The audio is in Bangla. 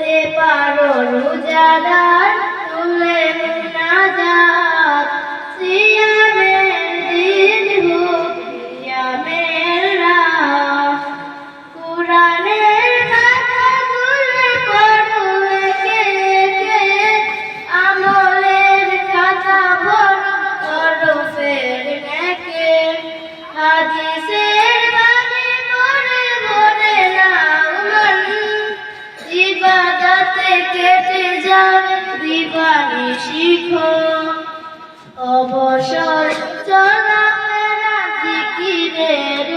হতে পারো রোজাদার, তুলে মুনাজাত। সিয়ামের দিন হোক কিয়ামের রাত, কুরআনের কথাগুলো পড়ো একে একে, আমলের খাতা ভরো হরফের নেকে। হাদিসের বাণী পড়ে ভরে নাও মন, ইবাদতে কেটে যাবে দিবানিশিখো। অবসর চলাফেরা জিকিরের